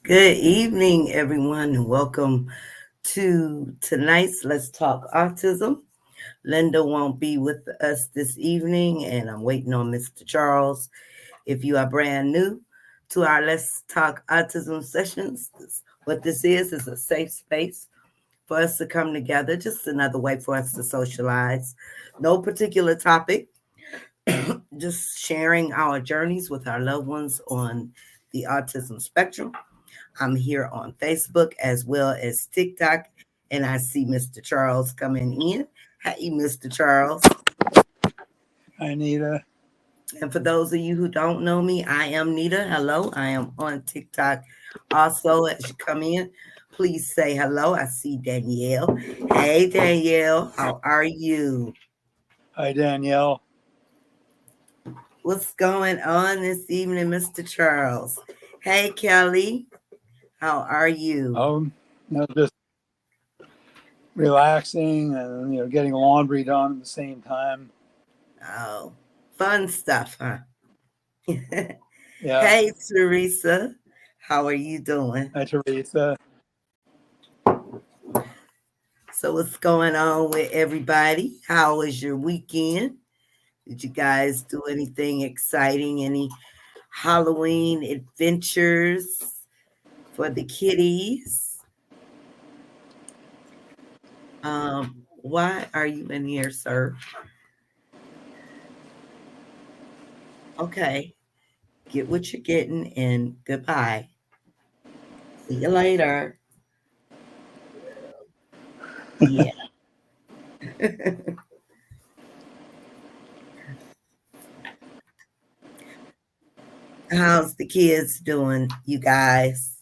Good evening, everyone, and welcome to tonight's Let's Talk Autism. Linda won't be with us this evening, and I'm waiting on Mr. Charles. If you are brand new to our Let's Talk Autism sessions, what this is a safe space for us to come together, just another way for us to socialize. No particular topic, just sharing our journeys with our loved ones on the autism spectrum. I'm here on Facebook as well as TikTok, and I see Mr. Charles coming in. Hey, Mr. Charles. Hi, Nita. And for those of you who don't know me, I am Nita. Hello. I am on TikTok also. As you come in, please say hello. I see Danielle. Hey, Danielle. How are you? Hi, Danielle. What's going on this evening, Mr. Charles? Hey, Kelly. How are you? Just relaxing and getting laundry done at the same time. Oh, fun stuff, huh? Yeah. Hey, Teresa. How are you doing? Hi, Teresa. So what's going on with everybody? How was your weekend? Did you guys do anything exciting? Any Halloween adventures for the kiddies? Why are you in here, sir? Okay. Get what you're getting and goodbye. See you later. Yeah. How's the kids doing, you guys?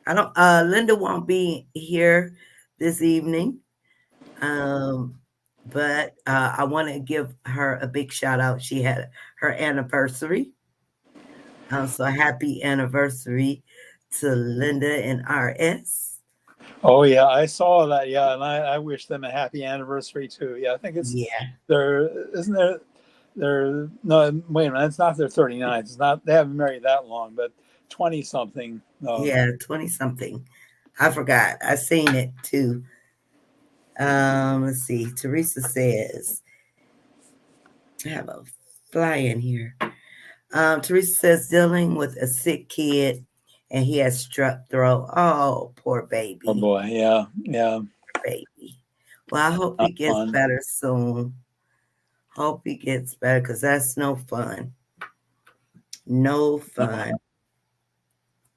I don't Linda won't be here this evening. But I want to give her a big shout out. She had her anniversary. So happy anniversary to Linda and RS. Oh, yeah, I saw that. Yeah, and I wish them a happy anniversary, too. Yeah, I think it's isn't there, no, wait a minute, it's not their 39th. It's not, they haven't married that long, but 20 something. Yeah, 20 something. I forgot. I seen it too. Let's see. Teresa says, I have a fly in here. Teresa says, dealing with a sick kid and he has strep throat. Oh, poor baby. Oh, boy. Yeah. Poor baby. Well, I hope he gets better soon. Hope he gets better because that's no fun. No fun.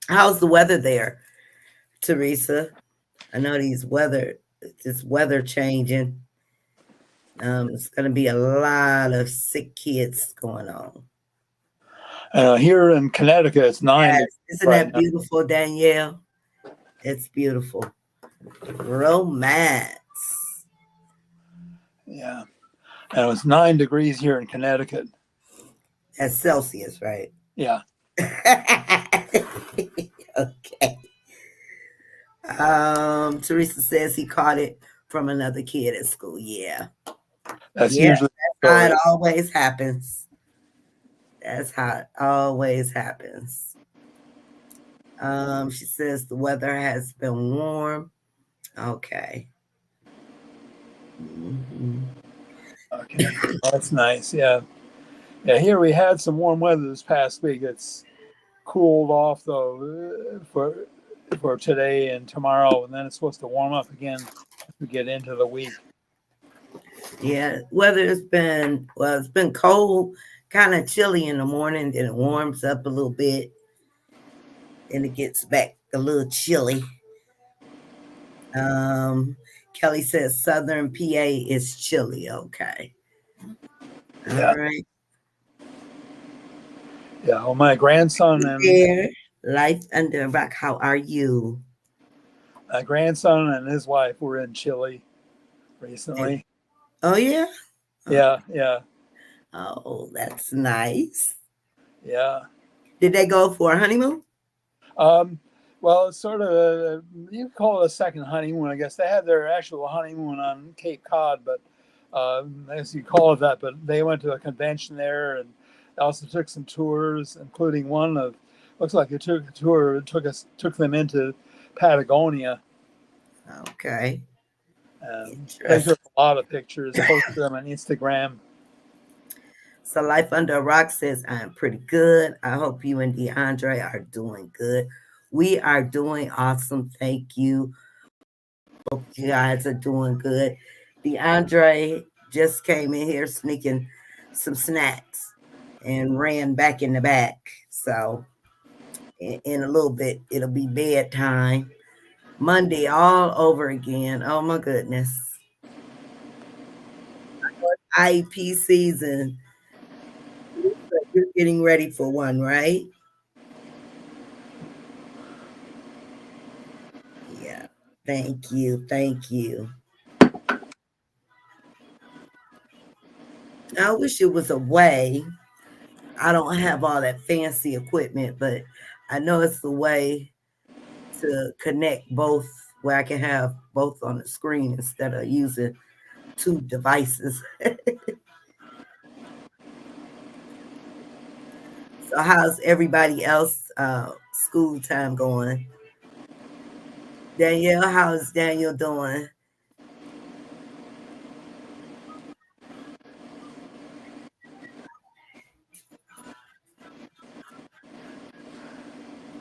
How's the weather there, Teresa? I know this weather changing. It's going to be a lot of sick kids going on. Here in Connecticut, it's 9 degrees. Isn't that beautiful, Danielle? It's beautiful. Romance. Yeah. And it's 9 degrees here in Connecticut. That's Celsius, right? Yeah. Okay. Teresa says he caught it from another kid at school. Yeah. That's usually how it always happens. That's how it always happens. She says the weather has been warm. Okay. Hmm. Okay, well, that's nice. Yeah, yeah. Here we had some warm weather this past week. It's cooled off though for today and tomorrow, and then it's supposed to warm up again as we get into the week. Yeah, weather has been, well, it's been cold, kind of chilly in the morning, then it warms up a little bit, then it gets back a little chilly. Um, Kelly says Southern PA is chilly. Okay. All Yeah, right. yeah. Well, my grandson and There, life under a rock. How are you? his wife were in Chile And recently. oh yeah. Oh, Yeah, yeah, oh, that's nice. yeah. Did they go for a honeymoon? Um, well, it's sort of you could call it a second honeymoon. I guess they had their actual honeymoon on Cape Cod, but as you call it that. But they went to a convention there, and also took some tours, including one of looks like it took a tour. Took them into Patagonia. Okay. They Interesting. took a lot of pictures, posted them on Instagram. So life under a rock says I'm pretty good. I hope you and DeAndre are doing good. We are doing awesome. Thank you. Hope you guys are doing good. DeAndre just came in here sneaking some snacks and ran back in the back. So in a little bit, it'll be bedtime. Monday all over again. Oh my goodness. IEP season. You're getting ready for one, right? Yeah. Thank you. Thank you. I wish it was a way. I don't have all that fancy equipment, but I know it's the way to connect both where I can have both on the screen instead of using two devices. So how's everybody else school time going? Danielle, how's Daniel doing?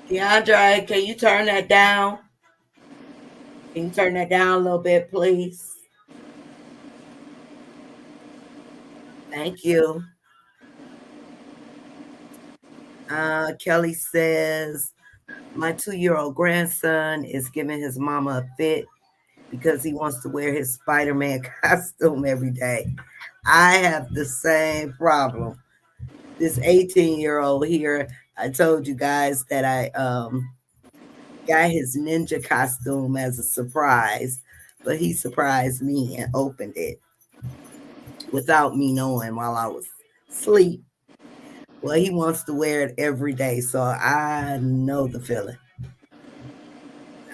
DeAndre, can you turn that down? Can you turn that down a little bit, please? Thank you. Kelly says, my 2-year-old grandson is giving his mama a fit because he wants to wear his Spider Man costume every day. I have the same problem. This 18-year-old here, I told you guys that I got his ninja costume as a surprise, but he surprised me and opened it without me knowing while I was asleep. Well, he wants to wear it every day, so I know the feeling.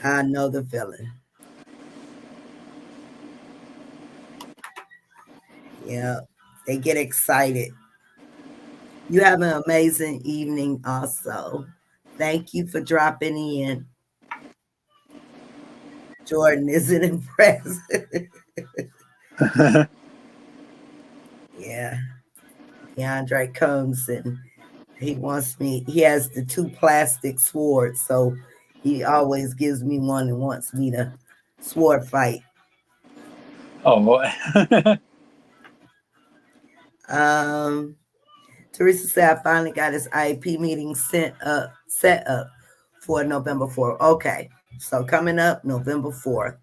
I know the feeling. Yeah, they get excited. You have an amazing evening, also. Thank you for dropping in. Jordan isn't impressed. Yeah, DeAndre comes and he wants me. He has the two plastic swords, so he always gives me one and wants me to sword fight. Oh boy. Um, Teresa said I finally got his IEP meeting set up for November 4th. Okay, so coming up November 4th.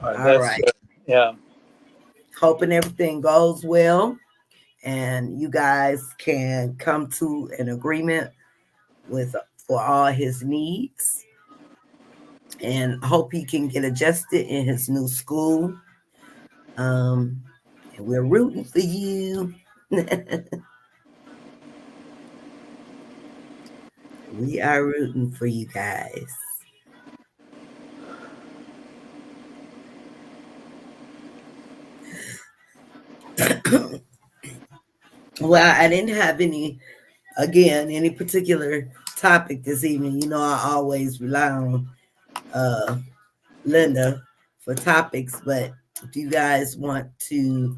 All right, All that's right. good. Yeah. Hoping everything goes well and you guys can come to an agreement with for all his needs and hope he can get adjusted in his new school. Um, and we're rooting for you. We are rooting for you guys. Well, I didn't have any, again, any particular topic this evening. You know, I always rely on uh, Linda for topics, but if you guys want to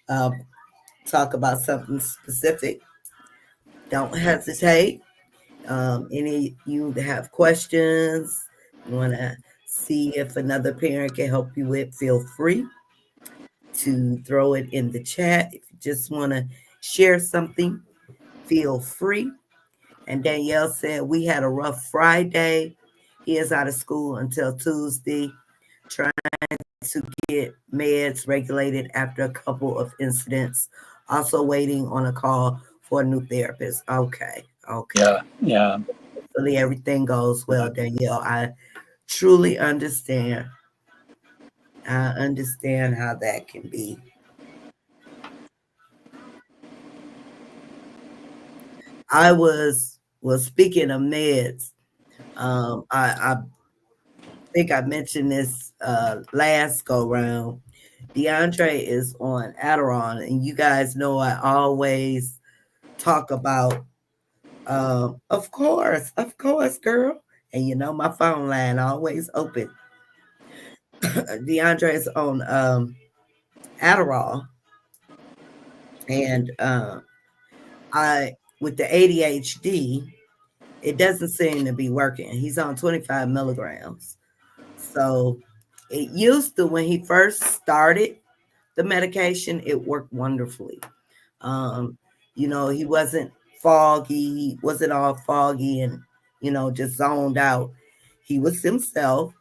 uh, talk about something specific, don't hesitate. Any of you that have questions, you want to see if another parent can help you with, feel free to throw it in the chat. If you just want to share something, feel free. And Danielle said, we had a rough Friday. He is out of school until Tuesday, trying to get meds regulated after a couple of incidents. Also waiting on a call for a new therapist. Okay. Yeah, yeah. Hopefully everything goes well, Danielle. I truly understand. I understand how that can be. I was well. Speaking of meds, I think I mentioned this last go round. DeAndre is on Adderall, and you guys know I always talk about, of course, girl. And you know my phone line always open. DeAndre is on Adderall, and I with the ADHD, it doesn't seem to be working. He's on 25 milligrams. So it used to, when he first started the medication, it worked wonderfully. Um, you know, he wasn't foggy, wasn't all foggy and, just zoned out. He was himself,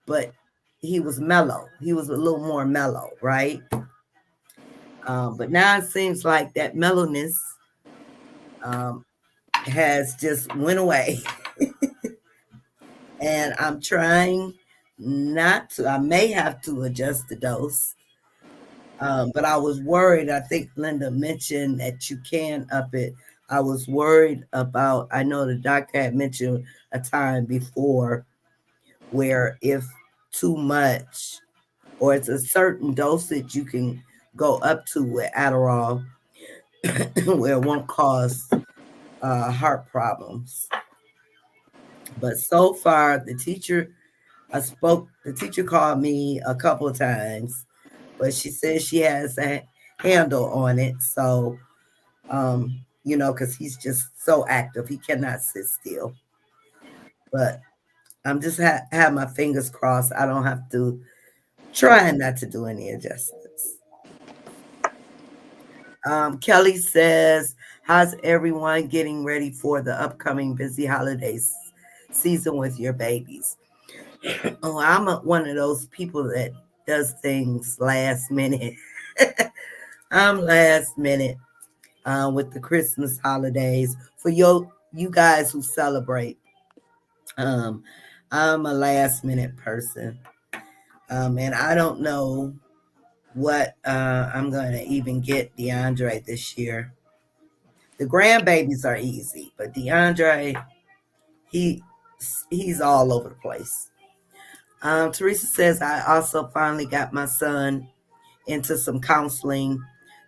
but he was mellow. He was a little more mellow, right? But now it seems like that mellowness um, has just went away. And I'm trying not to. I may have to adjust the dose, but I was worried. I think Linda mentioned that you can up it. I was worried about. I know the doctor had mentioned a time before where if too much, or it's a certain dosage you can go up to with Adderall, where it won't cause heart problems. But so far, the teacher called me a couple of times, but she says she has a handle on it. So, because he's just so active, he cannot sit still. But I'm just have my fingers crossed. I don't have to try not to do any adjustments. Kelly says, how's everyone getting ready for the upcoming busy holidays season with your babies? Oh, I'm one of those people that does things last minute. I'm last minute with the Christmas holidays. For you guys who celebrate, um, I'm a last minute person, and I don't know what I'm going to even get DeAndre this year. The grandbabies are easy, but DeAndre, he he's all over the place. Teresa says, I also finally got my son into some counseling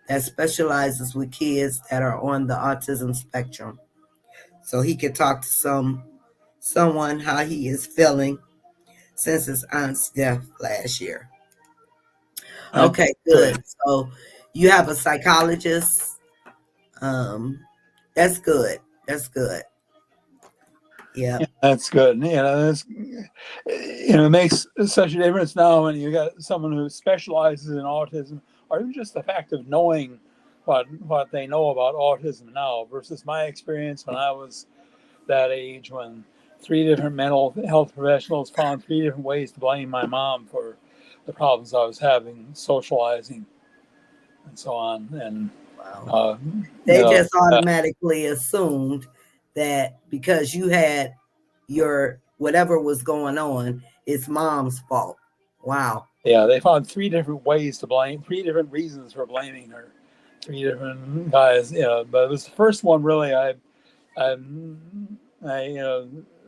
that specializes with kids that are on the autism spectrum. So he could talk to someone how he is feeling since his aunt's death last year. That's Okay, good. good. So you have a psychologist. Um, that's good. That's good. Yeah. Yeah, that's good. It makes such a difference now when you got someone who specializes in autism, or even just the fact of knowing what they know about autism now versus my experience when I was that age, when three different mental health professionals found three different ways to blame my mom for the problems I was having socializing and so on. And Wow. uh, you They know, just automatically assumed that because you had your whatever was going on, it's mom's fault. Wow. yeah, they found three different ways to blame, three different reasons for blaming her, three different guys. But it was the first one really I, I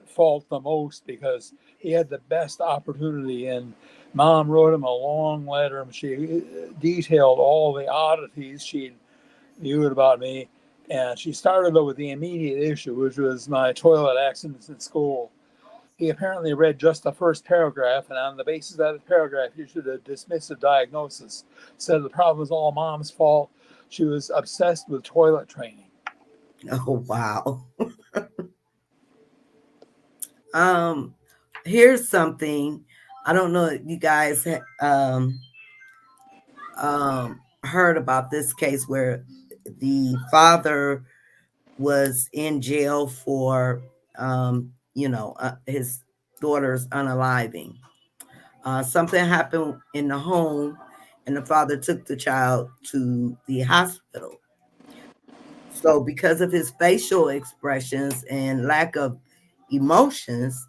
fault the most because he had the best opportunity, and mom wrote him a long letter, and she detailed all the oddities she viewed about me, And she started with the immediate issue, which was my toilet accidents in school. He apparently read just the first paragraph, and on the basis of that paragraph, issued a dismissive diagnosis. Said the problem was all mom's fault. She was obsessed with toilet training. Oh wow. Um, Here's something. I don't know if you guys heard about this case where the father was in jail for his daughter's unaliving. Something happened in the home, and the father took the child to the hospital. So, because of his facial expressions and lack of emotions,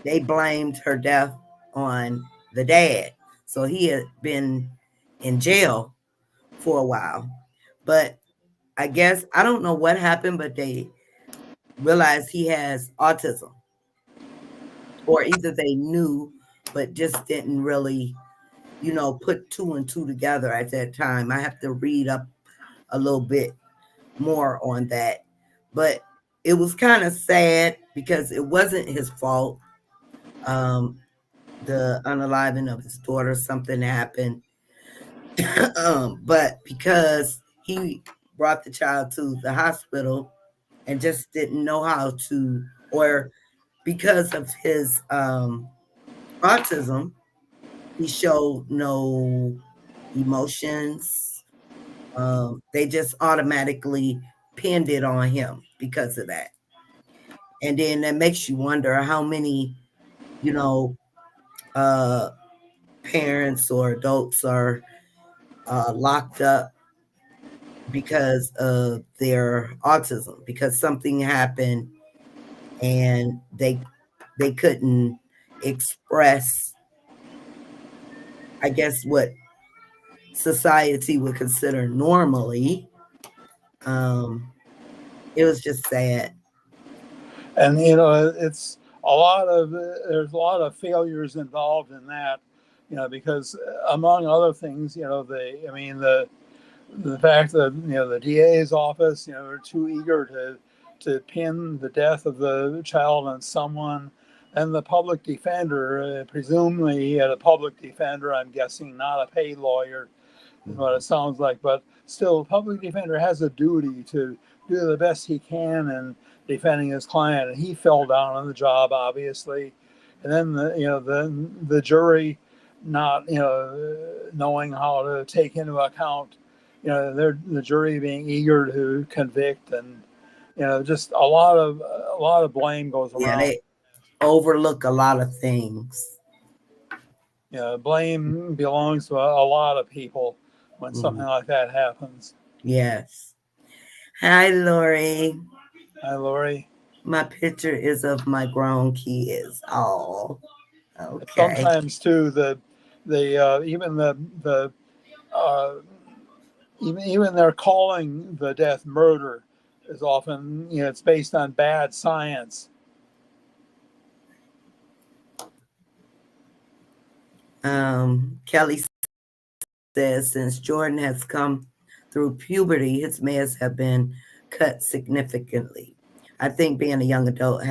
they blamed her death on the dad. So, he had been in jail for a while. But I guess, I don't know what happened, but they realized he has autism. Or either they knew, but just didn't really, put two and two together at that time. I have to read up a little bit more on that. But it was kind of sad because it wasn't his fault. Um, the unaliving of his daughter, something happened. But because he brought the child to the hospital and just didn't know how to, or because of his autism, he showed no emotions. They just automatically pinned it on him because of that. And then that makes you wonder how many, you know, uh, parents or adults are locked up because of their autism, because something happened and they couldn't express, I guess, what society would consider normally. Um, it was just sad. And it's a lot of there's a lot of failures involved in that, because among other things, the fact that the DA's office are too eager to pin the death of the child on someone, and the public defender, presumably he had a public defender, I'm guessing not a paid lawyer, is what it sounds like. But still, the public defender has a duty to do the best he can in defending his client, and he fell down on the job, obviously. And then the jury not knowing how to take into account the jury being eager to convict, and just a lot of blame goes Yeah, around. they overlook a lot of things. Blame belongs to a lot of people when something Mhm. like that happens. Yes. Hi, Lori. Hi, Lori. My picture is of my grown kids. Oh, okay. Sometimes too, the even the uh, even they're calling the death murder is often it's based on bad science. Kelly says since Jordan has come through puberty, his meds have been cut significantly. I think being a young adult,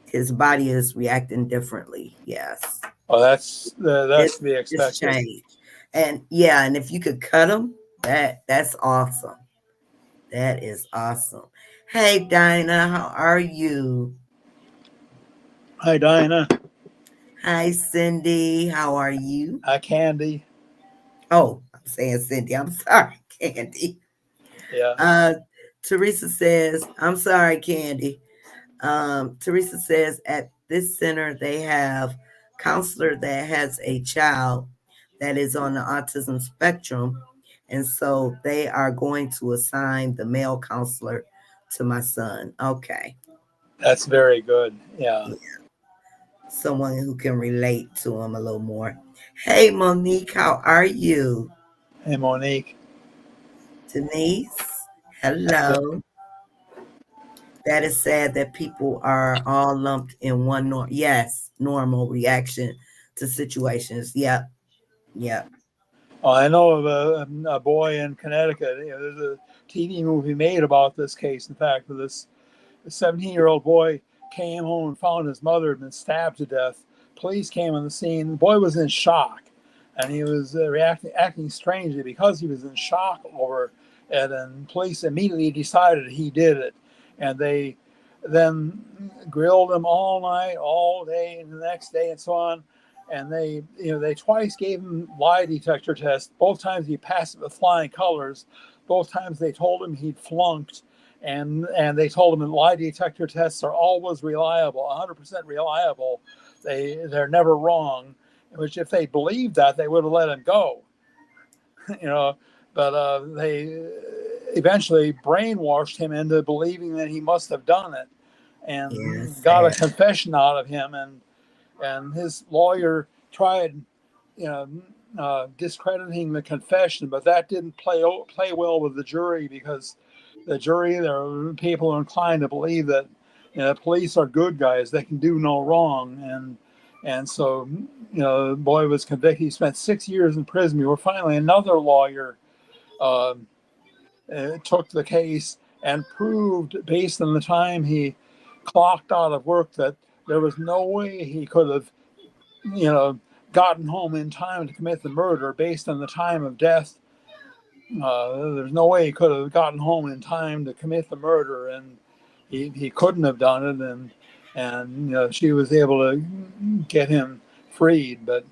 his body is reacting differently. Yes, Well, that's it's to be it's expected. changed, and yeah, and if you could cut them, that's awesome. That is awesome. Hey, Dinah, how are you? Hi, Dinah. Hi, Cindy, how are you? Hi, Candy. Oh, I'm saying Cindy. I'm sorry, Candy. Yeah, Uh, Teresa says, I'm sorry, Candy. Teresa says at this center they have counselor that has a child that is on the autism spectrum, and so they are going to assign the male counselor to my son. Okay, that's very good. Yeah. yeah, someone who can relate to him a little more. Hey, Monique, how are you? Hey, Monique. Denise, Yeah. hello. That is sad that people are all lumped in one yes, normal reaction to situations. Yep, yep. Well, I know of a boy in Connecticut. There's TV movie made about this case. In fact, this 17-year-old boy came home and found his mother had been stabbed to death. Police came on the scene. The boy was in shock, and he was acting strangely because he was in shock over it. And police immediately decided he did it, and they then grilled him all night, all day, and the next day, and so on. And they twice gave him lie detector tests. Both times he passed it with flying colors. Both times they told him he'd flunked, and they told him that lie detector tests are always reliable, 100% reliable. They're never wrong. Which, if they believed that, they would have let him go, you know. But they eventually brainwashed him into believing that he must have done it, and got a confession out of him. And his lawyer tried, discrediting the confession, but that didn't play well with the jury, because the jury, there are people who are inclined to believe that police are good guys; they can do no wrong. And so the boy was convicted. He spent 6 years in prison. Before finally another lawyer uh, took the case and proved, based on the time he clocked out of work, that there was no way he could have gotten home in time to commit the murder. Based on the time of death, there's no way he could have gotten home in time to commit the murder, and he couldn't have done it. And she was able to get him freed. But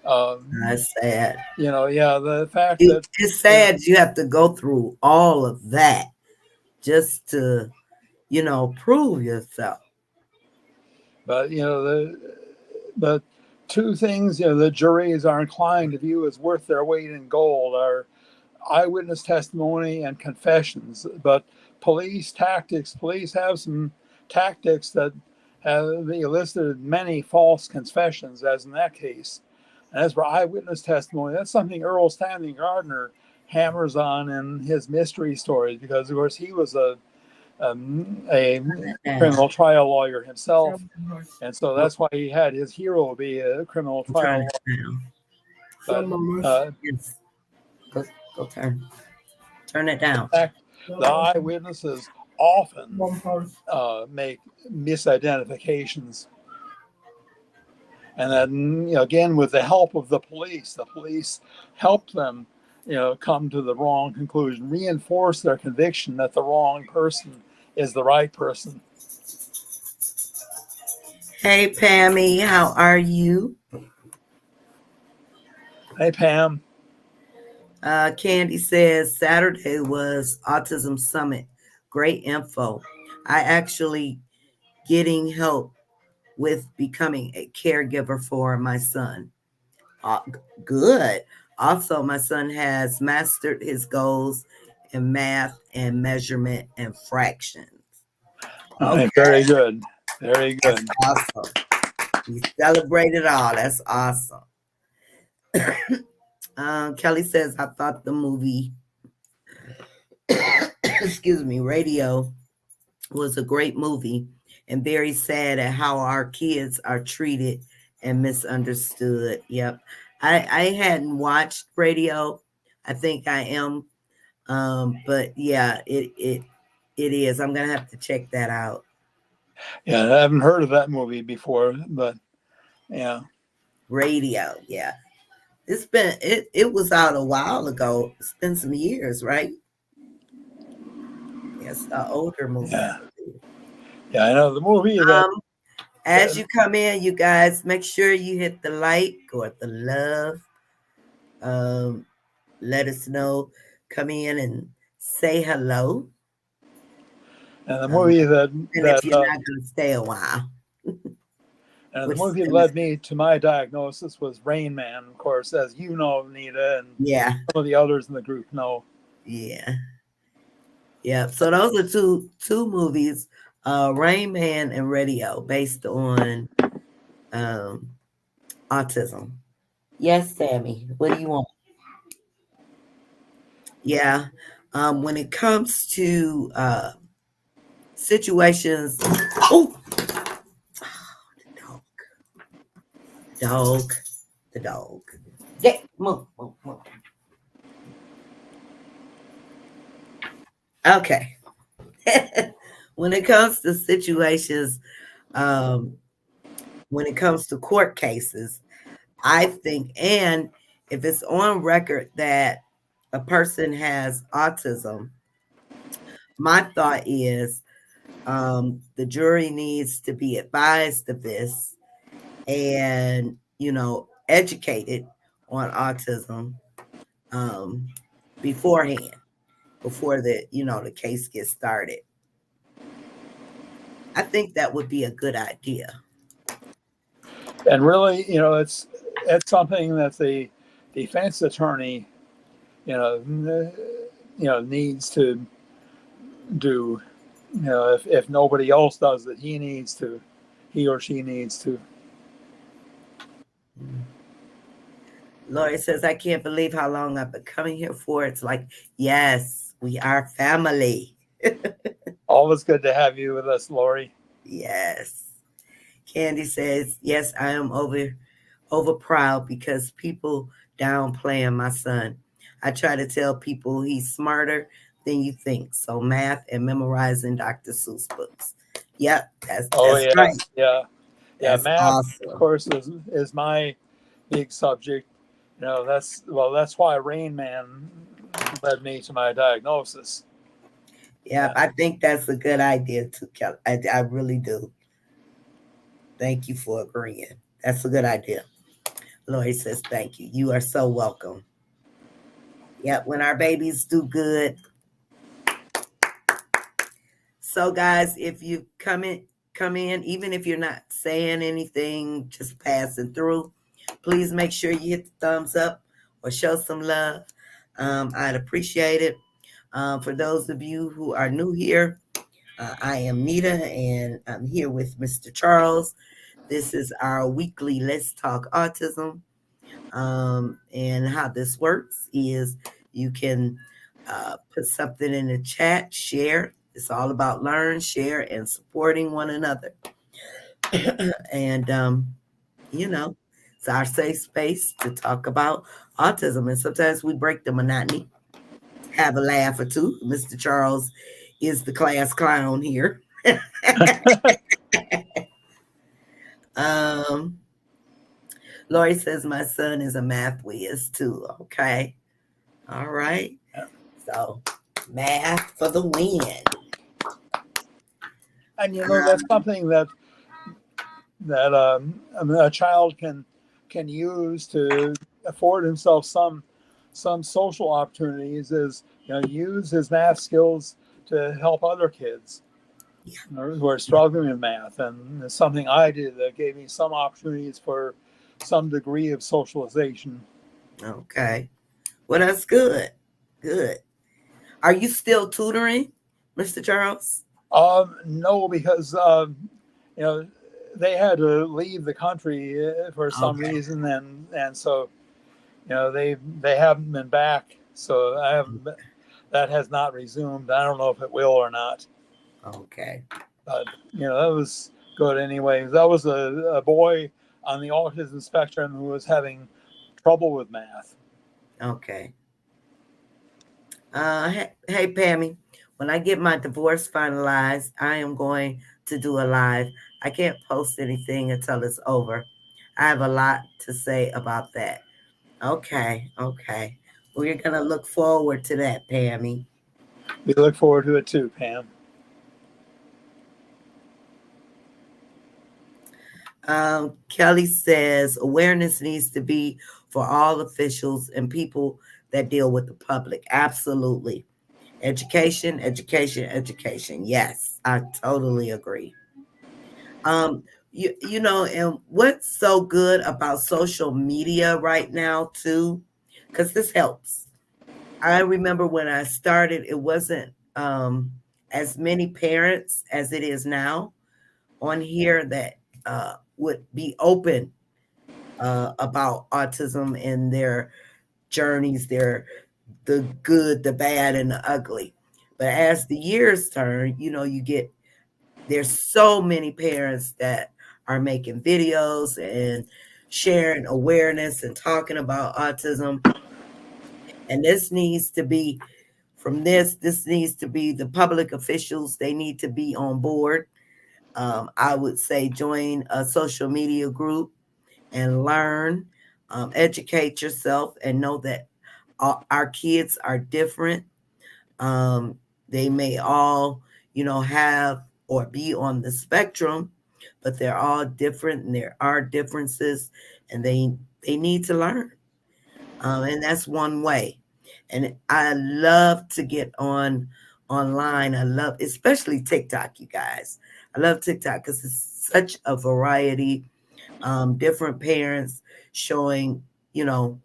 that's sad. The fact that it's sad you have to go through all of that just to prove yourself. But the two things the juries are inclined to view as worth their weight in gold are eyewitness testimony and confessions. But police have some tactics that have elicited many false confessions, as in that case. And as for eyewitness testimony, that's something Earl Stanley Gardner hammers on in his mystery stories, because of course he was a criminal trial lawyer himself, and so that's why he had his hero be a criminal trial lawyer. But yes. Go turn it down. in fact, the eyewitnesses often make misidentifications, and then again, with the help of the police help them come to the wrong conclusion, reinforce their conviction that the wrong person is the right person. Hey Pammy, how are you? Hey Pam. Candy says Saturday was Autism Summit. Great info. I actually getting help with becoming a caregiver for my son. Good. Also, my son has mastered his goals in math and measurement and fractions. Okay. Very good. Very good. That's awesome. We celebrated all. That's awesome. Kelly says, I thought the movie, excuse me, Radio was a great movie and very sad at how our kids are treated and misunderstood. Yep. I hadn't watched Radio. I think I am. But yeah, it is. I'm gonna have to check that out. Yeah, I haven't heard of that movie before, but yeah. Radio, yeah. It was out a while ago. It's been some years, right? Yes, an older movie. Yeah. Yeah, I know the movie that as you come in, you guys make sure you hit the like or the love. Let us know. Come in and say hello. And the movie that if you're not going to stay a while. And the movie that led me to my diagnosis was Rain Man, of course, as you know, Nita, and some of the others in the group know. Yeah. Yeah. So those are two movies, Rain Man and Radio, based on autism. Yes, Sammy. What do you want? Yeah. When it comes to situations, the dog. Yeah, move. Okay. When it comes to situations, um, when it comes to court cases, I think, and if it's on record that a person has autism, my thought is the jury needs to be advised of this and, educated on autism um, beforehand, before the case gets started. I think that would be a good idea. And really, it's something that the defense attorney, needs to do. If nobody else does it, he or she needs to. Mm. Lori says, I can't believe how long I've been coming here for. It's like, yes, we are family. Always good to have you with us, Lori. Yes. Candy says, yes, I am over proud because people downplaying my son. I try to tell people he's smarter than you think. So math and memorizing Dr. Seuss books. Yep, that's Oh that's yeah, right. yeah. That's Math, of awesome. course, is my big subject. That's why Rain Man led me to my diagnosis. Yep, Yeah. I think that's a good idea too, Kelly. I really do. Thank you for agreeing. That's a good idea. Lori says, thank you. You are so welcome. Yep, when our babies do good. So guys, if you come in, even if you're not saying anything, just passing through, please make sure you hit the thumbs up or show some love. I'd appreciate it. For those of you who are new here, I am Nita and I'm here with Mr. Charles. This is our weekly Let's Talk Autism. And how this works is you can put something in the chat, share. It's all about learn, share, and supporting one another. And, it's our safe space to talk about autism. And sometimes we break the monotony, have a laugh or two. Mr. Charles is the class clown here. um, Lori says my son is a math whiz too. Okay. All right. So math for the win. And that's something that a child can use to afford himself some social opportunities. Is use his math skills to help other kids who are struggling with math, and it's something I did that gave me some opportunities for some degree of socialization. Okay. Well, that's good. Good. Are you still tutoring, Mr. Charles? No, because you know they had to leave the country for some Okay. reason, and so they haven't been back. So I haven't. That has not resumed. I don't know if it will or not. Okay. But that was good anyway. That was a boy on the autism spectrum who was having trouble with math. Okay. Hey, Pammy, when I get my divorce finalized, I am going to do a live. I can't post anything until it's over. I have a lot to say about that. Okay. Okay. We're going to look forward to that, Pammy. We look forward to it too, Pam. Kelly says awareness needs to be for all officials and people that deal with the public. Absolutely. Education, education, education. Yes, I totally agree. Um, and what's so good about social media right now too, because this helps. I remember when I started, it wasn't as many parents as it is now on here that would be open about autism and their journeys, the good, the bad, and the ugly. But as the years turn, there's so many parents that are making videos and sharing awareness and talking about autism. And this needs to be from this needs to be the public officials. They need to be on board. I would say join a social media group and learn, educate yourself, and know that our kids are different. Um, they may all, have or be on the spectrum, but they're all different, and there are differences, and they need to learn. And that's one way. And I love to get online. I love, especially TikTok, you guys. I love TikTok because it's such a variety, different parents showing, you know,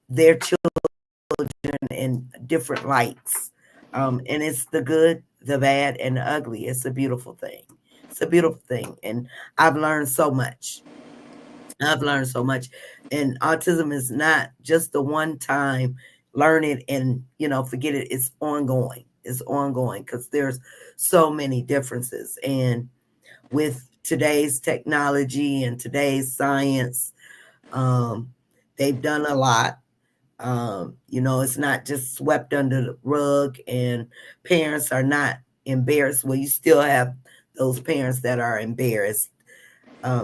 their children in different lights. And it's the good, the bad, and the ugly. It's a beautiful thing. It's a beautiful thing. And I've learned so much. I've learned so much. And autism is not just the one time learn it and, forget it. It's ongoing. It's ongoing because there's so many differences. And with today's technology and today's science, um, they've done a lot. It's not just swept under the rug, and parents are not embarrassed. Well, you still have those parents that are embarrassed,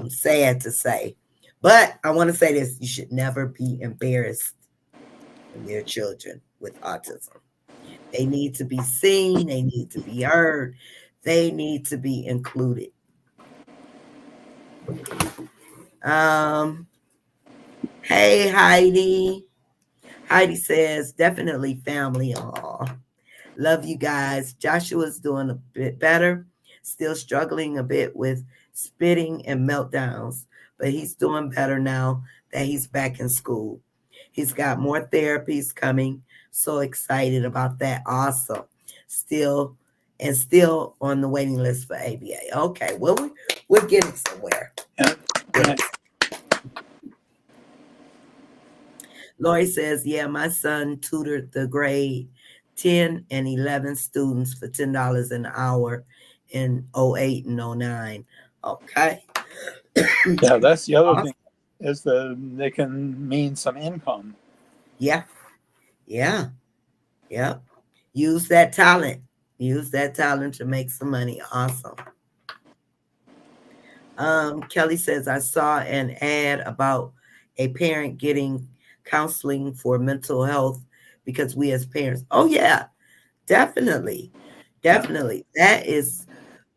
sad to say. But I want to say this, you should never be embarrassed when there are children with autism. They need to be seen, they need to be heard, they need to be included. Um, hey Heidi. Heidi says, definitely family. Aw. Love you guys. Joshua's doing a bit better, still struggling a bit with spitting and meltdowns, but he's doing better now that he's back in school. He's got more therapies coming. So excited about that. Awesome. Still on the waiting list for ABA. Okay, well, we're getting somewhere. Yeah. Lori says, yeah, my son tutored the grade 10 and 11 students for $10 an hour in '08 and '09. Okay. Yeah, that's the other thing is they can mean some income. Yeah. Yeah. Yeah. Use that talent. Use that talent to make some money. Awesome. Kelly says, I saw an ad about a parent getting counseling for mental health because we as parents. Oh, yeah, definitely. Definitely. That is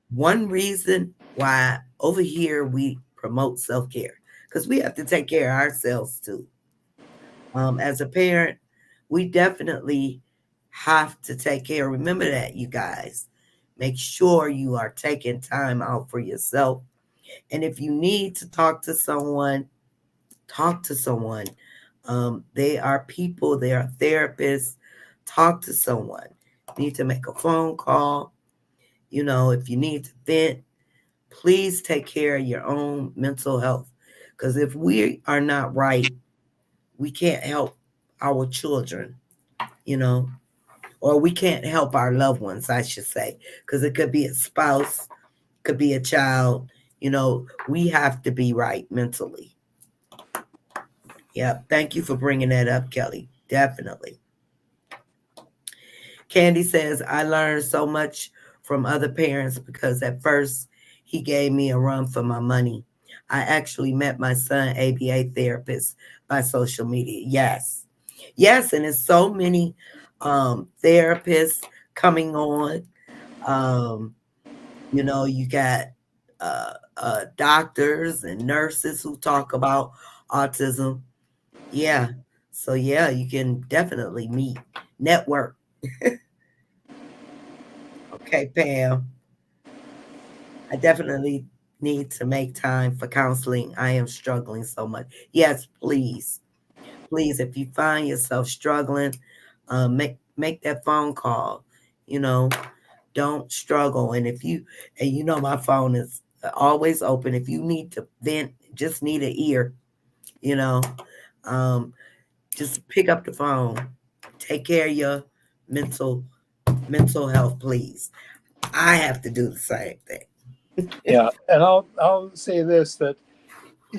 one reason why over here we promote self care because we have to take care of ourselves too. As a parent, we definitely have to take care. Remember that, you guys. Make sure you are taking time out for yourself. And if you need to talk to someone, talk to someone. They are people, they are therapists. Talk to someone. You need to make a phone call. If you need to vent, please take care of your own mental health. Because if we are not right, we can't help our children, you know, or we can't help our loved ones, I should say, because it could be a spouse, could be a child. We have to be right mentally. Yep. Thank you for bringing that up, Kelly. Definitely. Candy says, I learned so much from other parents because at first he gave me a run for my money. I actually met my son, ABA therapist, by social media. Yes. Yes. And there's so many therapists coming on. Um, you got doctors and nurses who talk about autism. Yeah. So, yeah, you can definitely meet, network. Okay, Pam. I definitely need to make time for counseling. I am struggling so much. Yes, please. Please, if you find yourself struggling, make that phone call. You know, don't struggle. And my phone is always open. If you need to vent, just need an ear, you know, um, just pick up the phone. Take care of your mental mental health, please. I have to do the same thing. Yeah, and I'll say this that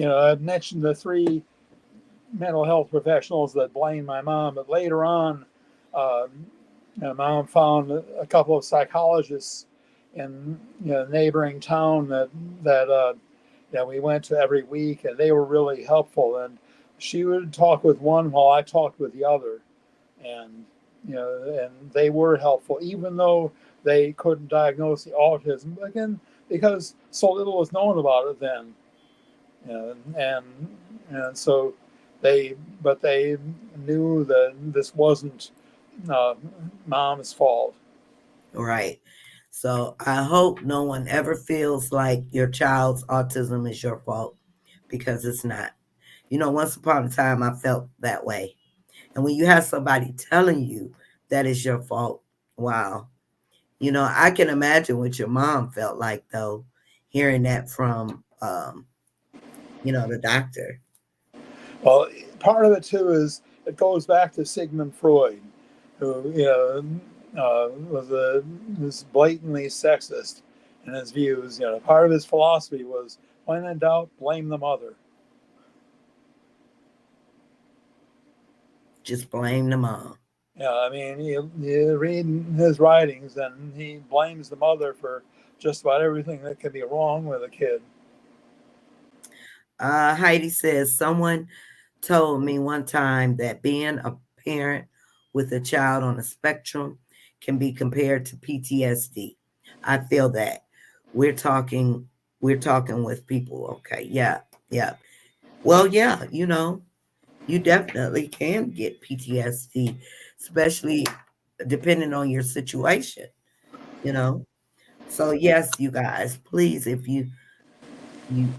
I've mentioned the three mental health professionals that blamed my mom, but later on Um, Mom found a couple of psychologists in neighboring town that we went to every week, and they were really helpful. And she would talk with one while I talked with the other, and and they were helpful, even though they couldn't diagnose the autism. Again, because so little was known about it then, and so they but they knew that this wasn't uh, mom's fault. Right. So I hope no one ever feels like your child's autism is your fault, because it's not. Once upon a time I felt that way. And when you have somebody telling you that is your fault, wow. I can imagine what your mom felt like, though, hearing that from the doctor. Well, part of it too is it goes back to Sigmund Freud, who was blatantly sexist in his views. Part of his philosophy was, when in doubt, blame the mother. Just blame the mom. Yeah, I mean, you read his writings, and he blames the mother for just about everything that can be wrong with a kid. Heidi says, someone told me one time that being a parent with a child on the spectrum can be compared to PTSD. I feel that. We're talking we're talking with people. Okay. Yeah. Yeah. Well, yeah, you definitely can get PTSD, especially depending on your situation, you know. So yes, you guys, please, if you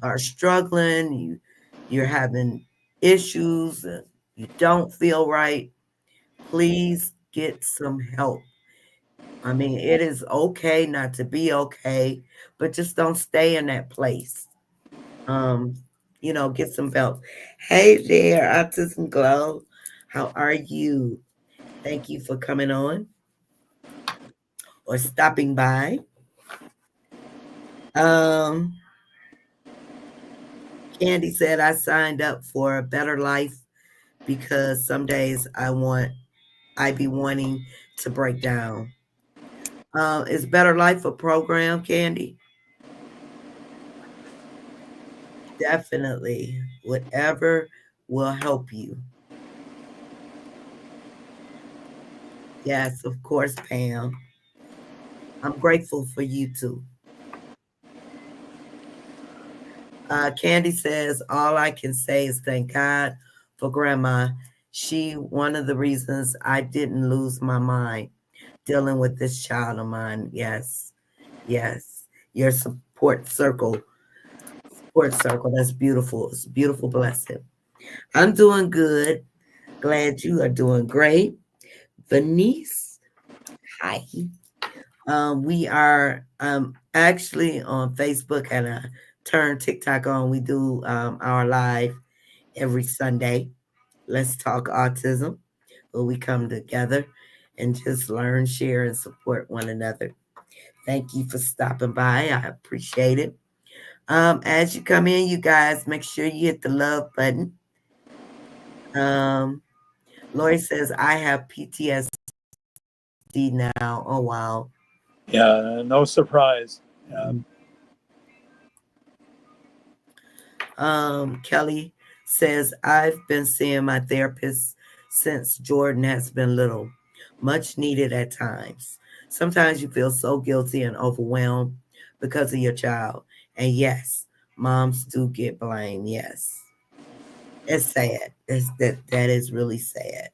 are struggling, you're having issues, you don't feel right, please get some help. I mean, it is okay not to be okay, but just don't stay in that place. Um, get some help. Hey there, Autism Glow. How are you? Thank you for coming on or stopping by. Um, Candy said I signed up for a better life because some days I be wanting to break down. Is Better Life a program, Candy? Definitely. Whatever will help you. Yes, of course, Pam. I'm grateful for you too. Candy says, all I can say is thank God for Grandma. She, one of the reasons I didn't lose my mind dealing with this child of mine. Yes, yes. Your support circle. That's beautiful. It's a beautiful blessing. I'm doing good. Glad you are doing great. Venice, hi. We are actually on Facebook, and I turn TikTok on. We do our live every Sunday. Let's talk autism, where we come together and just learn, share, and support one another. Thank you for stopping by. I appreciate it. As you come in, you guys, make sure you hit the love button. Um, Lori says, I have PTSD now. Oh, wow. Yeah, no surprise. Yeah. Kelly says, I've been seeing my therapist since Jordan has been little, much needed at times. Sometimes you feel so guilty and overwhelmed because of your child. And yes, moms do get blamed. Yes. It's sad. That is really sad.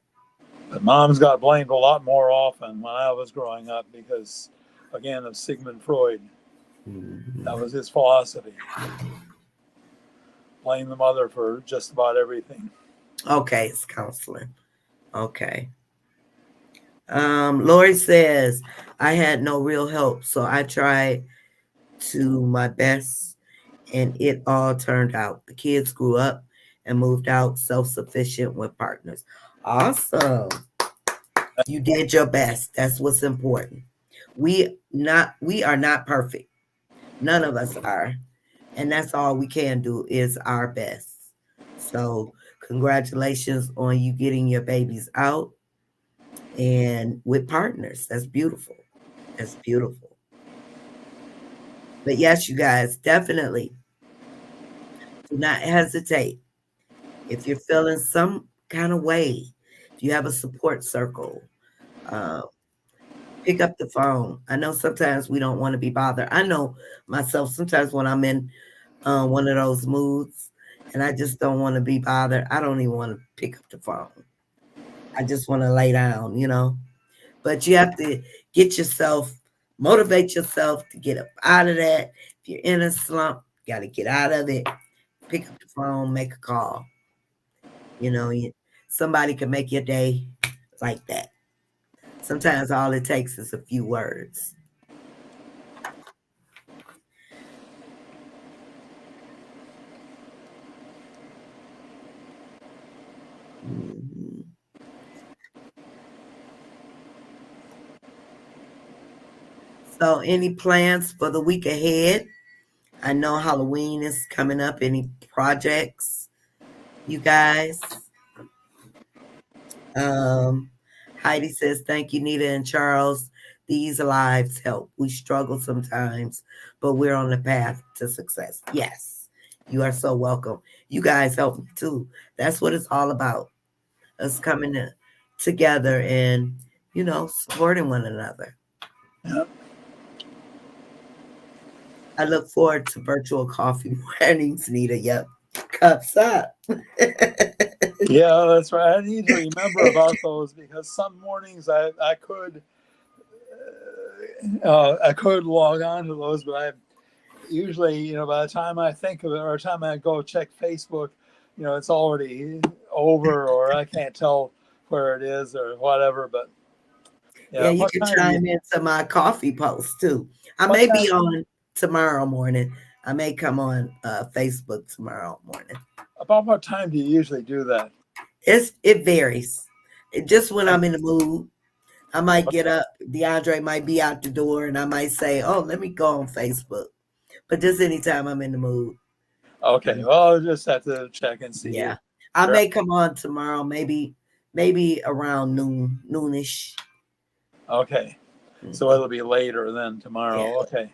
But moms got blamed a lot more often when I was growing up because, again, of Sigmund Freud. That Mhm. was his philosophy. Blame the mother for just about everything. Okay, it's counseling. Okay. Lori says, I had no real help, so I tried to my best, and it all turned out. The kids grew up and moved out self sufficient with partners. Awesome. You did your best. That's what's important. We are not perfect. None of us are. And that's all we can do is our best. So congratulations on you getting your babies out. and with partners. That's beautiful. That's beautiful. But yes, you guys, definitely do not hesitate. If you're feeling some kind of way, if you have a support circle, uh, pick up the phone. I know sometimes we don't want to be bothered. I know myself sometimes when I'm in one of those moods and I just don't want to be bothered, I don't even want to pick up the phone. I just want to lay down, you know. But you have to get yourself, motivate yourself to get up out of that. If you're in a slump, you got to get out of it. Pick up the phone, make a call. You know, somebody can make your day like that. Sometimes all it takes is a few words. Mhm. So, any plans for the week ahead? I know Halloween is coming up. Any projects, you guys? Um, Heidi says, "Thank you, Nita and Charles. These lives help. We struggle sometimes, but we're on the path to success." Yes, you are so welcome. You guys help me too. That's what it's all about. Us coming together and, supporting one another. Yeah. I look forward to virtual coffee mornings, Nita. Yep. Cups up. Yeah, that's right. I need to remember about those because some mornings I could log on to those, but I usually, by the time I think of it or the time I go check Facebook, it's already over or I can't tell where it is or whatever. But Yeah, yeah, you what can time do you? chime into my coffee post too. I What may time? be on tomorrow morning. I may come on Facebook tomorrow morning. About what time do you usually do that? It varies. Just when I'm in the mood, I might get up. DeAndre might be out the door, and I might say, "Oh, let me go on Facebook." But just anytime I'm in the mood. Okay, well, I'll just have to check and see. Yeah, I may come on tomorrow. Maybe around noonish. Okay, so Mhm. it'll be later than Yeah. tomorrow. Okay.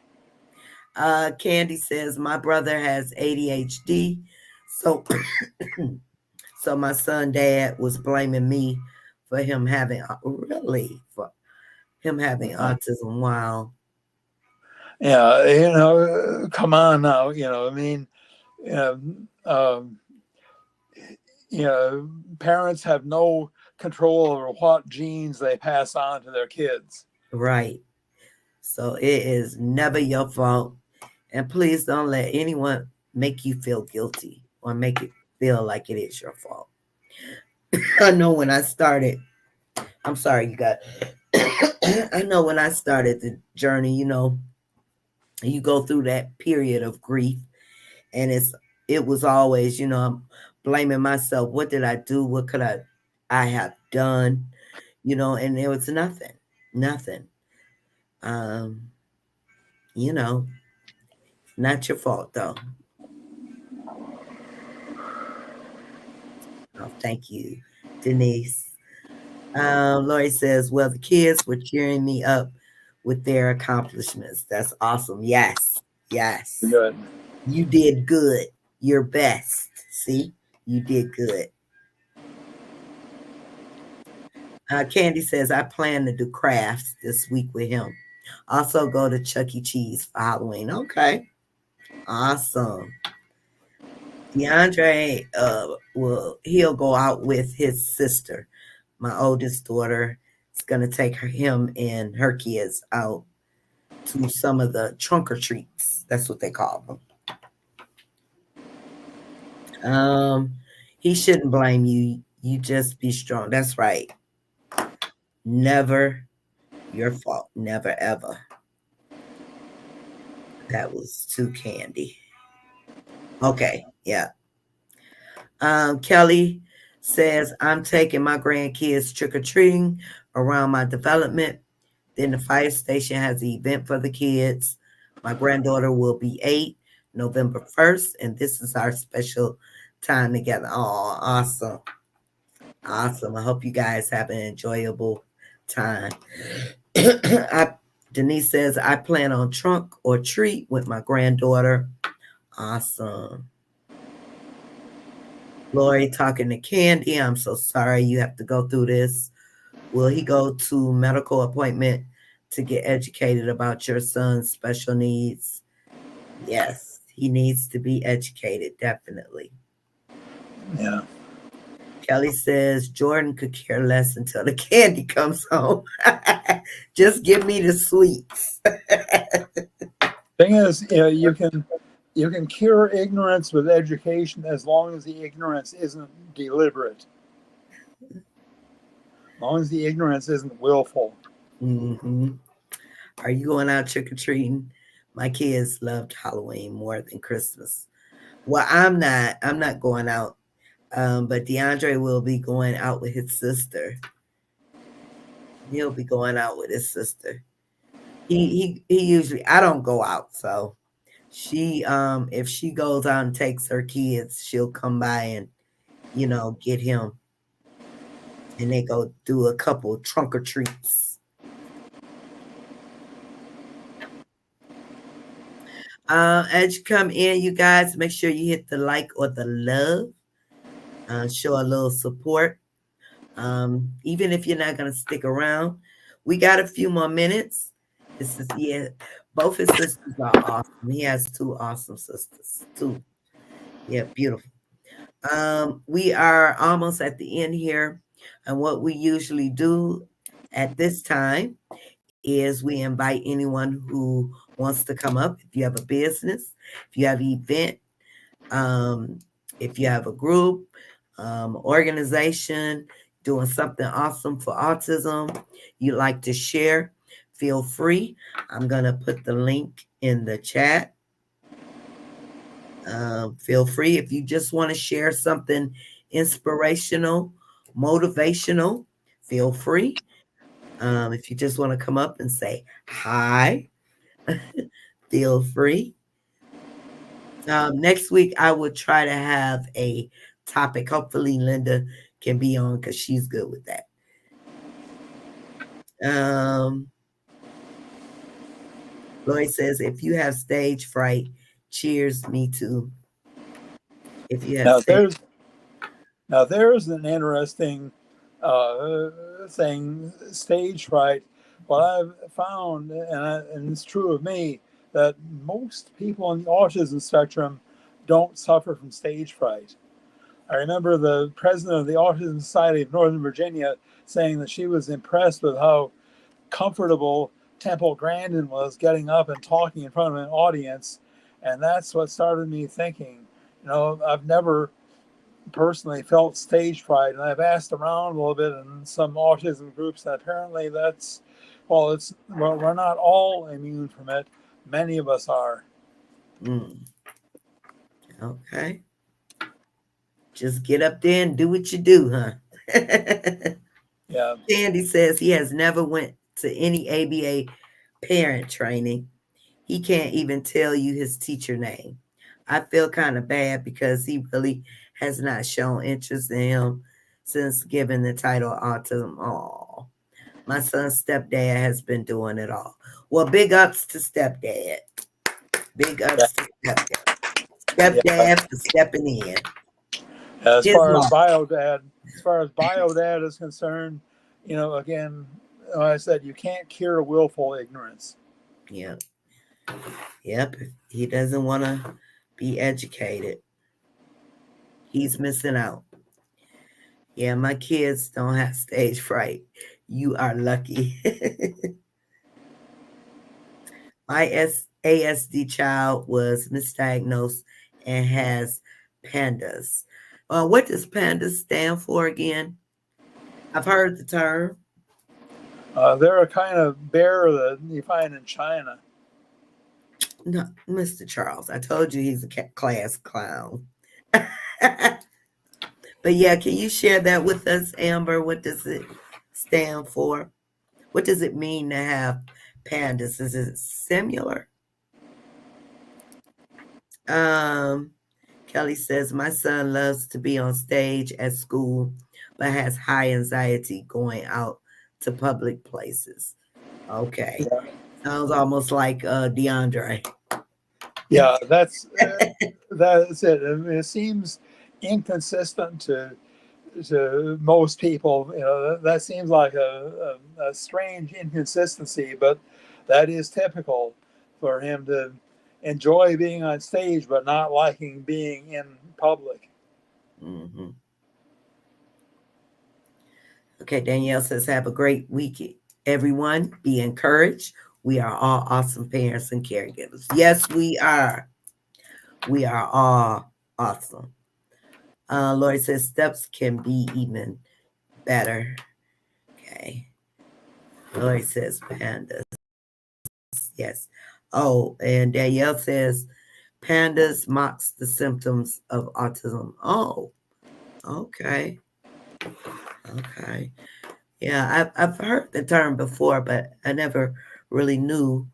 Candy says my brother has ADHD, so so my son dad was blaming me for him having really for him having autism. Wow. Yeah, come on now. I mean, you know, um, parents have no control over what genes they pass on to their kids. Right. So it is never your fault, and please don't let anyone make you feel guilty or make it feel like it is your fault. I know when I started. I'm sorry, you got. I know when I started the journey. You go through that period of grief, and it was always, I'm blaming myself. What did I do? What could I have done? And there was nothing. Um, you know, not your fault though. Oh, thank you, Denise. Lori says, "Well, the kids were cheering me up with their accomplishments. That's awesome. Yes, yes, Good. you did good. Your best. See, you did good." Candy says, "I plan to do crafts this week with him. Also go to Chuck E. Cheese for Halloween." Okay. Awesome. DeAndre, he'll go out with his sister. My oldest daughter is going to take him and her kids out to some of the trunk or treats. That's what they call them. He shouldn't blame you. You just be strong. That's right. Never your fault. Never ever. That was too candy. Okay, yeah. Kelly says, "I'm taking my grandkids trick or treating around my development. Then the fire station has an event for the kids. My granddaughter will be 8, November 1st, and this is our special time together." Oh, awesome. Awesome. I hope you guys have an enjoyable time. I, Denise says, I plan on trunk or treat with my granddaughter. Awesome. Lori talking to Candy. I'm so sorry you have to go through this. Will he go to medical appointment to get educated about your son's special needs? Yes, he needs to be educated, definitely. Yeah. Kelly says Jordan could care less until the candy comes home. Just give me the sweets. Thing is, you can cure ignorance with education as long as the ignorance isn't deliberate, as long as the ignorance isn't willful. Mm-hmm. Are you going out trick or treating? My kids loved Halloween more than Christmas. Well, I'm not. I'm not going out. But DeAndre will be going out with his sister. He'll be going out with his sister. He usually I don't go out, so she if she goes out and takes her kids, she'll come by and get him, and they go do a couple trunk or treats. As you come in, you guys make sure you hit the like or the love, show a little support. Even if you're not gonna stick around, we got a few more minutes. This is yeah, both his sisters are awesome. He has two awesome sisters. Two, yeah, beautiful. We are almost at the end here, and what we usually do at this time is we invite anyone who wants to come up. If you have a business, if you have an event, um, if you have a group, organization doing something awesome for autism, you'd like to share, feel free. I'm going to put the link in the chat. Feel free if you just want to share something inspirational, motivational, feel free. If you just want to come up and say hi, feel free. Next week, I will try to have a topic. Hopefully, Linda can be on because she's good with that. Lloyd says, if you have stage fright, cheers, me too. If you have Now stage, there's an interesting thing, stage fright. What I've found, and it's true of me, that most people on the autism spectrum don't suffer from stage fright. I remember the president of the Autism Society of Northern Virginia saying that she was impressed with how comfortable Temple Grandin was getting up and talking in front of an audience. And that's what started me thinking, I've never personally felt stage fright, and I've asked around a little bit in some autism groups, and apparently we're not all immune from it. Many of us are. okay. Just get up there and do what you do, huh? Yeah. Sandy says he has never went to any ABA parent training. He can't even tell you his teacher name. I feel kind of bad because he really has not shown interest in him since given the title autism. Oh, my son's stepdad has been doing it all. Well, big ups to stepdad. Big Yeah. ups to stepdad. Yeah. Stepdad for stepping in. As His far as law. biodad is concerned, again, like I said, you can't cure willful ignorance. Yeah. Yep. He doesn't want to be educated. He's missing out. Yeah, my kids don't have stage fright. You are lucky. My ASD child was misdiagnosed and has pandas. What does pandas stand for again? I've heard the term. They're a kind of bear that you find in China. No, Mr. Charles, I told you he's a class clown. But yeah, can you share that with us, Amber? What does it stand for? What does it mean to have pandas? Is it similar? Um, Kelly says, my son loves to be on stage at school, but has high anxiety going out to public places. Okay. Yeah, Sounds almost like DeAndre. yeah, that's it. I mean, it seems inconsistent to most people. You know, that seems like a strange inconsistency, but that is typical for him to enjoy being on stage but not liking being in public. Hmm. Okay, Danielle says, have a great week, everyone. Be encouraged. We are all awesome parents and caregivers. Yes, we are. We are all awesome. Lori says, steps can be even better. Okay. Lori says, pandas. Yes. Oh, and Danielle says, pandas mocks the symptoms of autism. Oh, okay. Okay. Yeah, I've heard the term before, but I never really knew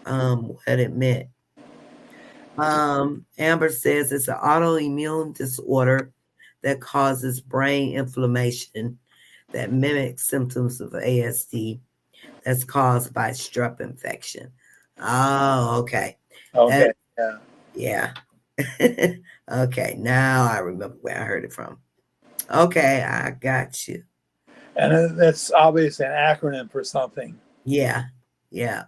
what it meant. Amber says it's an autoimmune disorder that causes brain inflammation that mimics symptoms of ASD that's caused by strep infection. Oh, okay. Okay, That, yeah, yeah. Okay, now I remember where I heard it from. Okay, I got you. and that's obviously an acronym for something. Yeah, yeah.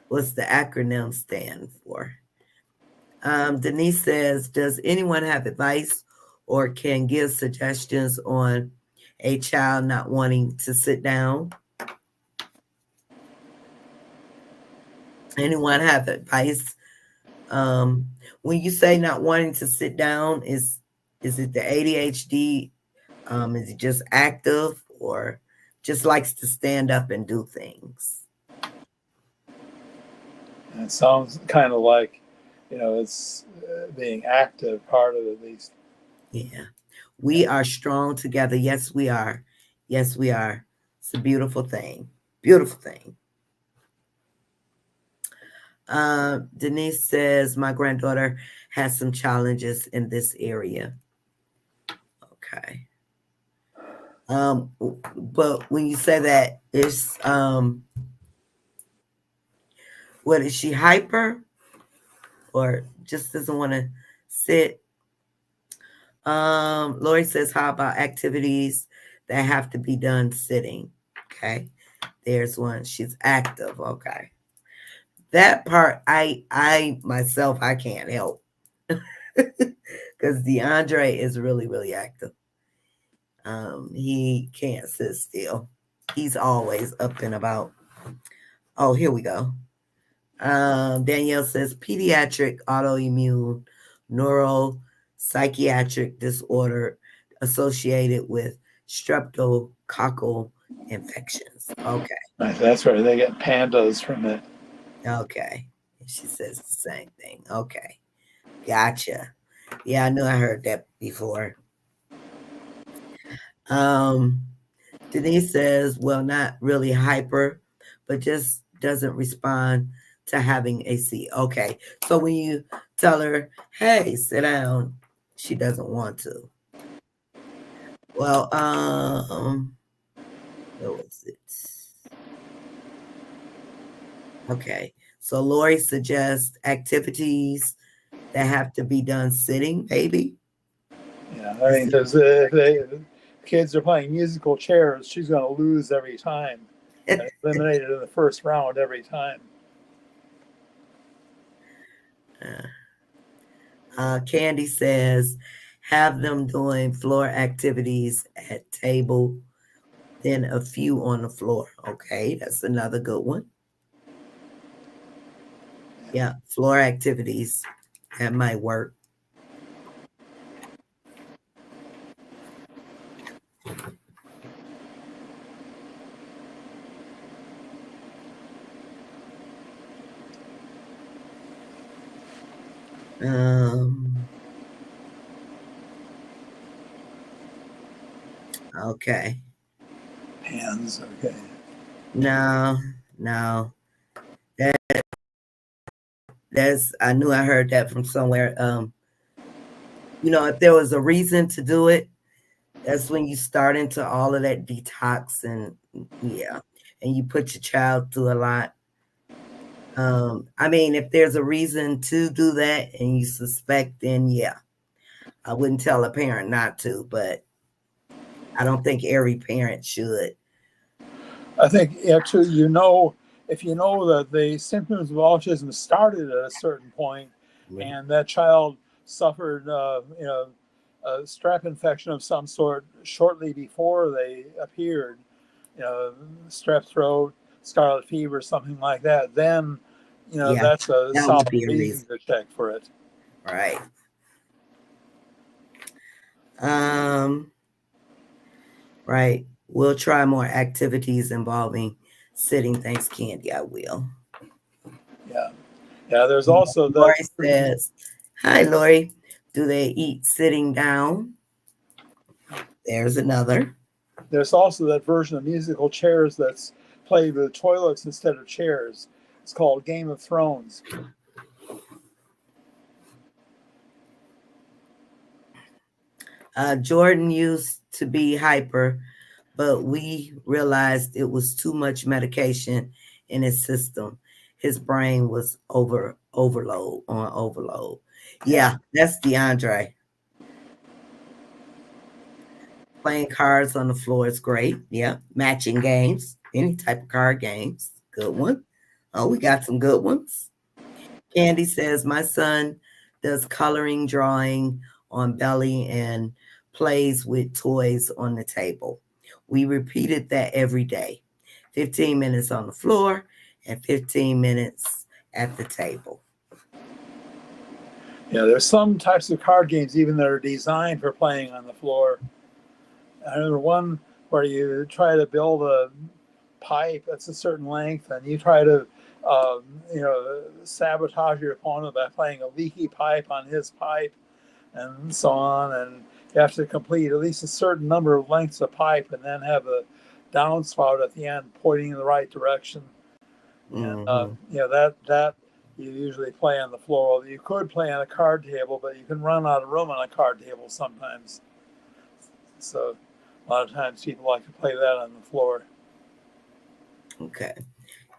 What's the acronym stand for? Denise says, does anyone have advice or can give suggestions on a child not wanting to sit down? Anyone have advice? When you say not wanting to sit down, is it the ADHD? Is it just active or just likes to stand up and do things? And it sounds kind of like, you know, it's being active, part of it at least. Yeah. We are strong together. Yes, we are. Yes, we are. It's a beautiful thing. Beautiful thing. Denise says, my granddaughter has some challenges in this area. Okay. But when you say that, it's what is she hyper or just doesn't want to sit? Lori says, how about activities that have to be done sitting? Okay. There's one. She's active. Okay. That part I myself I can't help. Because DeAndre is really, really active. He can't sit still. He's always up and about. Oh, here we go. Danielle says pediatric autoimmune neuropsychiatric disorder associated with streptococcal infections. Okay. That's where they get pandas from it. Okay. She says the same thing. Okay. Gotcha. Yeah, I knew I heard that before. Um, Denise says, well, not really hyper, but just doesn't respond to having a seat. Okay. So when you tell her, hey, sit down, she doesn't want to. Well, where was it? Okay. So Lori suggests activities that have to be done sitting, maybe. Yeah, I mean, because if kids are playing musical chairs, she's going to lose every time and eliminated in the first round every time. Candy says, have them doing floor activities at table, then a few on the floor. Okay, that's another good one. Yeah, floor activities. That might work. Um, okay. Hands, okay. No, no. That that's I knew I heard that from somewhere. If there was a reason to do it, That's when you start into all of that detox and yeah, and you put your child through a lot. I mean, if there's a reason to do that and you suspect, then yeah, I wouldn't tell a parent not to, but I don't think every parent should. I think actually, if you know that the symptoms of autism started at a certain point, and that child suffered, a strep infection of some sort shortly before they appeared, strep throat, scarlet fever, something like that, then, Yeah, that's a that solid would be a reason reason, to check for it. right? Um, right. We'll try more activities involving sitting. Thanks, Candy. I will. Yeah. Yeah. There's also that Lori says, "Hi, Lori. Do they eat sitting down?" There's another. There's also that version of musical chairs that's played with toilets instead of chairs. It's called Game of Thrones. Jordan used to be hyper, but we realized it was too much medication in his system. His brain was overload. Yeah. Yeah, that's DeAndre. Playing cards on the floor is great. Yeah, matching games, any type of card games, good one. Oh, we got some good ones. Candy says my son does coloring, drawing on belly, and plays with toys on the table. We repeated that every day. 15 minutes on the floor and 15 minutes at the table. Yeah, there's some types of card games even that are designed for playing on the floor. I remember one where you try to build a pipe that's a certain length, and you try to, sabotage your opponent by playing a leaky pipe on his pipe, and so on. And you have to complete at least a certain number of lengths of pipe, and then have a downspout at the end pointing in the right direction. And Mm-hmm. that you usually play on the floor. You could play on a card table, but you can run out of room on a card table sometimes. So a lot of times people like to play that on the floor. Okay.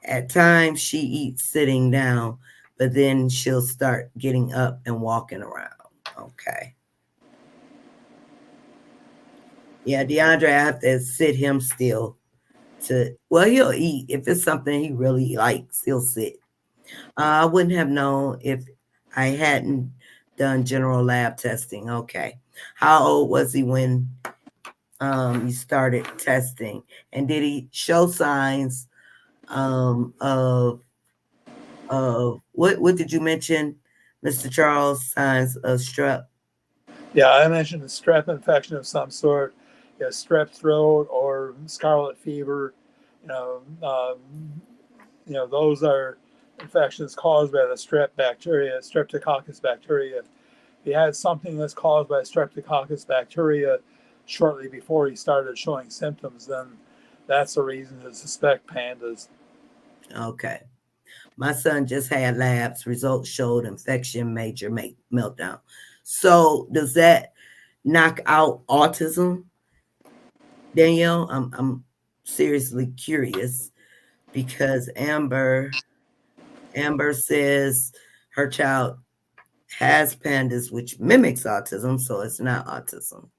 At times she eats sitting down, but then she'll start getting up and walking around. Okay. Yeah, DeAndre, I have to sit him still well, he'll eat. If it's something he really likes, he'll sit. I wouldn't have known if I hadn't done general lab testing. Okay. How old was he when you started testing? And did he show signs of what did you mention, Mr. Charles? Signs of strep? Yeah, I mentioned a strep infection of some sort, strep throat or scarlet fever. You know, those are infections caused by the strep bacteria, Streptococcus bacteria. If he had something that's caused by Streptococcus bacteria shortly before he started showing symptoms, then that's a reason to suspect pandas. Okay. My son just had labs. Results showed infection, major meltdown. So does that knock out autism, Danielle? I'm seriously curious because Amber says her child has pandas, which mimics autism, so it's not autism.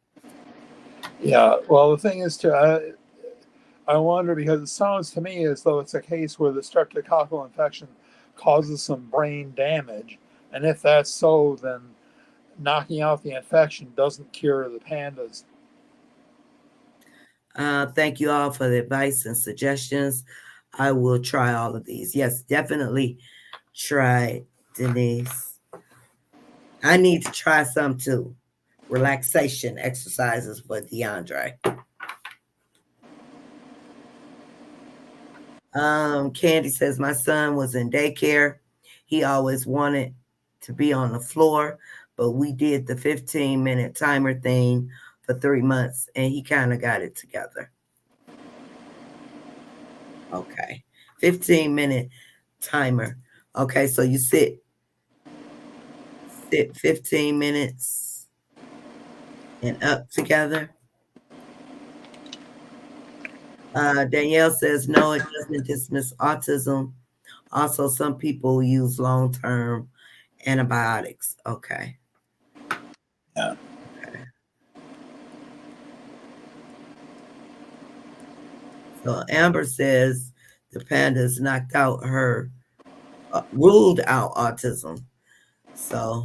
Yeah, well, the thing is, I wonder because it sounds to me as though it's a case where the streptococcal infection causes some brain damage. And if that's so, then knocking out the infection doesn't cure the pandas. Thank you all for the advice and suggestions. I will try all of these. Yes, definitely try, Denise. I need to try some too. Relaxation exercises for DeAndre. Candy says my son was in daycare. He always wanted to be on the floor, but we did the 15-minute timer thing for 3 months and he kind of got it together. Okay. 15-minute timer. Okay, so you sit 15 minutes and up together. Danielle says, no, it doesn't dismiss autism. Also, some people use long term antibiotics. Okay. Yeah. Okay. So Amber says the pandas knocked out her, ruled out autism. So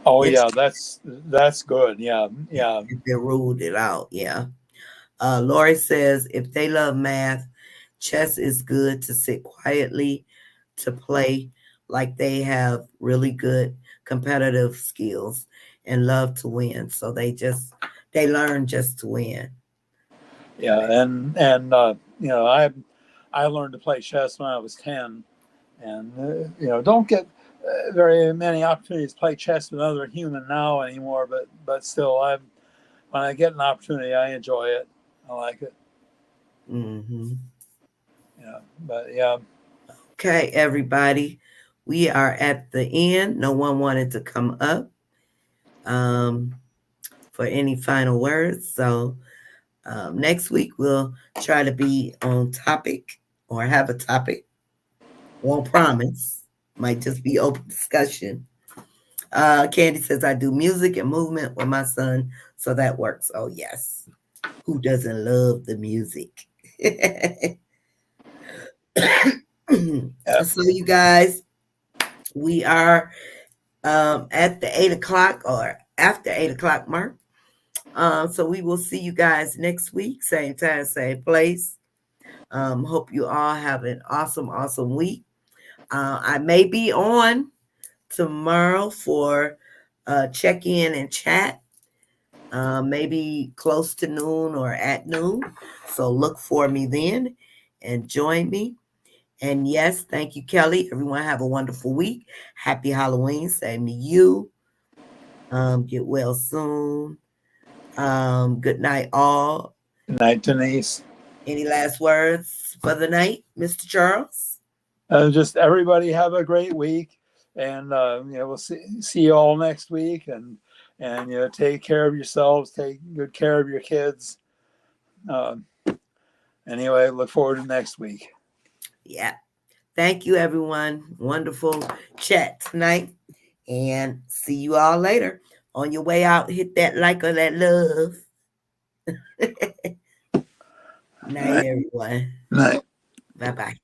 Oh yes, yeah, that's good. Yeah, yeah, they ruled it out. Yeah. Lori says if they love math, chess is good to sit quietly, to play like they have really good competitive skills and love to win. So they learn just to win. yeah. Okay. And you know, I learned to play chess when I was 10, and you know, don't get very many opportunities to play chess with another human now anymore. But still, I when I get an opportunity, I enjoy it. I like it. Mm-hmm. Yeah, but yeah. Okay, everybody. We are at the end. No one wanted to come up um, for any final words. So next week we'll try to be on topic or have a topic. Won't promise. Might just be open discussion. Candy says I do music and movement with my son, so that works. Oh yes. Who doesn't love the music? Yeah. So you guys, we are at the 8 o'clock or after 8 o'clock mark. So we will see you guys next week, same time, same place. Hope you all have an awesome, awesome week. I may be on tomorrow for check in and chat, maybe close to noon or at noon. So look for me then and join me. And yes, thank you, Kelly. Everyone have a wonderful week. Happy Halloween. Same to you. Get well soon. Good night, all. Good night, Denise. Any last words for the night, Mr. Charles? Just everybody have a great week, and you know, we'll see you all next week, and you know, take care of yourselves, take good care of your kids. Uh, anyway, look forward to next week. Yeah. Thank you, everyone. Wonderful chat tonight. And see you all later. On your way out, hit that like or that love. Night, Night. everyone. Night. Bye bye.